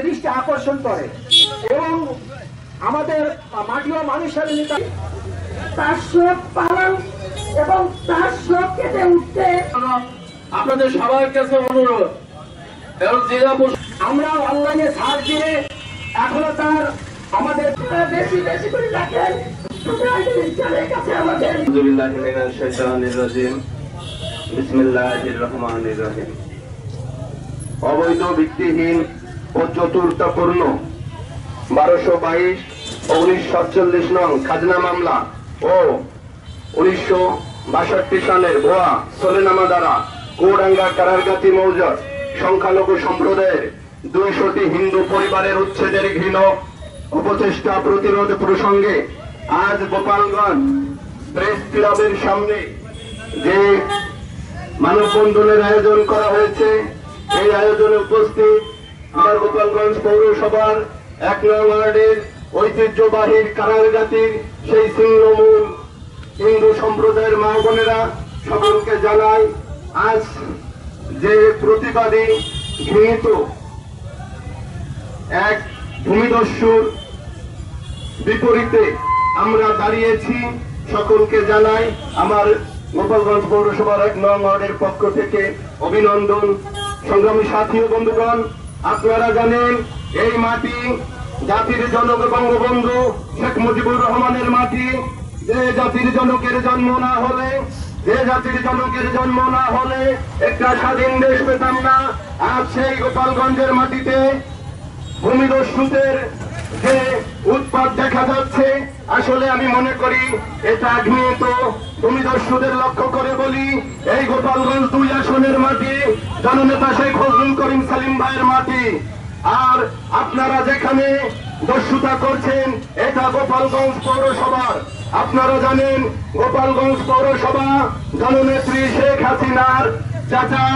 দৃষ্টি আকর্ষণ করে এবং আমাদের মাটিও মানুষের নেতা তার শোক পালন এবং তার শোক কেটে উঠতে আপনাদের সবার কাছে অনুরোধ, আমরা অনলাইনে সার্চ দিয়ে এখনো তার আমাদের বেশি বেশি করে রাখেন কাছে আমাদের বিসমিল্লাহির রহমানির রহিম। অবৈধ ভিত্তিহীন ও চতুর্থপূর্ণ 1222 ও 1947 নং খাজনা মামলা ও 1962 সালের ভুয়া সলেনামা দ্বারা কোডাঙ্গা কারারগাতি মৌজার সংখ্যালঘু সম্প্রদায়ের 200টি হিন্দু পরিবারের উচ্ছেদের ঘৃণ অপচেষ্টা প্রতিরোধ প্রসঙ্গে আজ গোপালগঞ্জ প্রেস ক্লাবের সামনে যে মানববন্ধনের আয়োজন করা হয়েছে, এই আয়োজনে উপস্থিত আমার গোপালগঞ্জ পৌরসভার 1 নং ওয়ার্ডের ঐতিহ্যবাহী কারারগাতির সেই ছিন্নমূল হিন্দু সম্প্রদায়ের মা বোনেরা সকলকে জানাই, আজ যে প্রতিবাদী ঘৃণিত এক ভূমিদস্যুর বিপরীতে আমরা দাঁড়িয়েছি, সকলকে জানাই আমার গোপালগঞ্জ পৌরসভার 1 নং ওয়ার্ডের পক্ষ থেকে অভিনন্দন। সংগ্রামী সাথী ও বন্ধুগণ, আপনারা জানেন এই মাটি জাতির জনক বঙ্গবন্ধু শেখ মুজিবুর রহমানের মাটি। যে জাতির জনকের জন্ম না হলে একটা স্বাধীন দেশ পেতাম না। আজ সেই গোপালগঞ্জের মাটিতে ভূমিদস্যুদের যে উৎপাত দেখা যাচ্ছে, আসলে আমি মনে করি এটা ঘৃণিত ভূমিদস্যুদের লক্ষ্য করে বলি, এই গোপালগঞ্জ 2 আসনের মাটি জননেতা শেখ ফজলুল করিম সালিম ভাইয়ের মাটি। আর আপনারা যেখানে দস্যুতা করছেন এটা গোপালগঞ্জ পৌরসভার। আপনারা জানেন গোপালগঞ্জ পৌরসভা জননেত্রী শেখ হাসিনার চাচা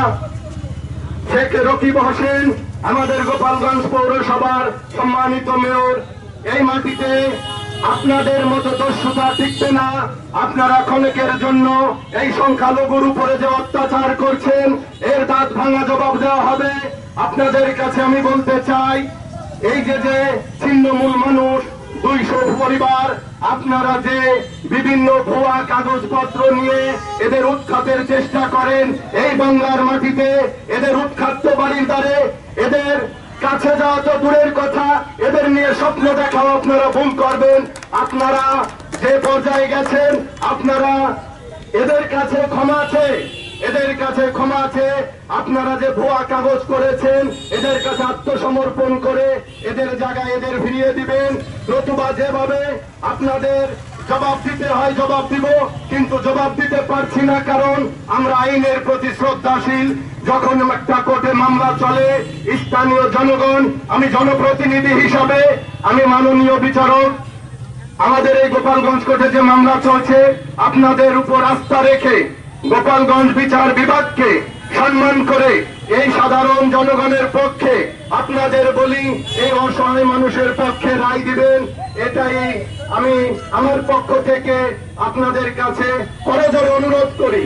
শেখ রকিব হোসেন আমাদের গোপালগঞ্জ পৌরসভার সম্মানিত মেয়র। এই মাটিতে আপনাদের মতো দস্যুতা টিকবে না। আপনারা ক্ষণিকের জন্য এই সংখ্যালঘুর উপরে যে অত্যাচার করছেন এর দাঁত ভাঙা জবাব দেওয়া হবে। আপনাদের কাছে আমি বলতে চাই, এই যে ছিন্নমূল মানুষ 200 পরিবার, আপনারা যে বিভিন্ন ভুয়া কাগজপত্র নিয়ে এদের উৎখাতের চেষ্টা করেন, এই বাংলার মাটিতে এদের উৎখাত বাড়ির দ্বারে এদের কাছে যাওয়া তো দূরের কথা, এদের নিয়ে স্বপ্ন দেখাও আপনারা ভুল করবেন। আপনারা যে পর্যায়ে গেছেন, আপনারা এদের কাছে ক্ষমা আছে। আপনারা যে ভুয়া কাগজ করেছেন এদের কাছে আত্মসমর্পণ করে এদের জায়গায় এদের ফিরিয়ে দিবেন, নতুবা যেভাবে আপনাদের জবাব দিতে হয় জবাব দিব, কিন্তু জবাব দিতে পারছি না, কারণ আমরা আইনের প্রতি শ্রদ্ধাশীল। যখন একটা কোর্টে মামলা চলে, স্থানীয় জনগণ, আমি জনপ্রতিনিধি হিসাবে আমি মাননীয় বিচারক, আমাদের এই গোপালগঞ্জ কোর্টে যে মামলা চলছে আপনাদের উপর আস্থা রেখে গোপালগঞ্জ বিচার বিভাগকে সম্মান করে এই সাধারণ জনগণের পক্ষে আপনাদের বলি, এই অসহায় মানুষের পক্ষে রায় দিবেন। এটাই আমি আমার পক্ষ থেকে আপনাদের কাছে করজোড়ে অনুরোধ করি।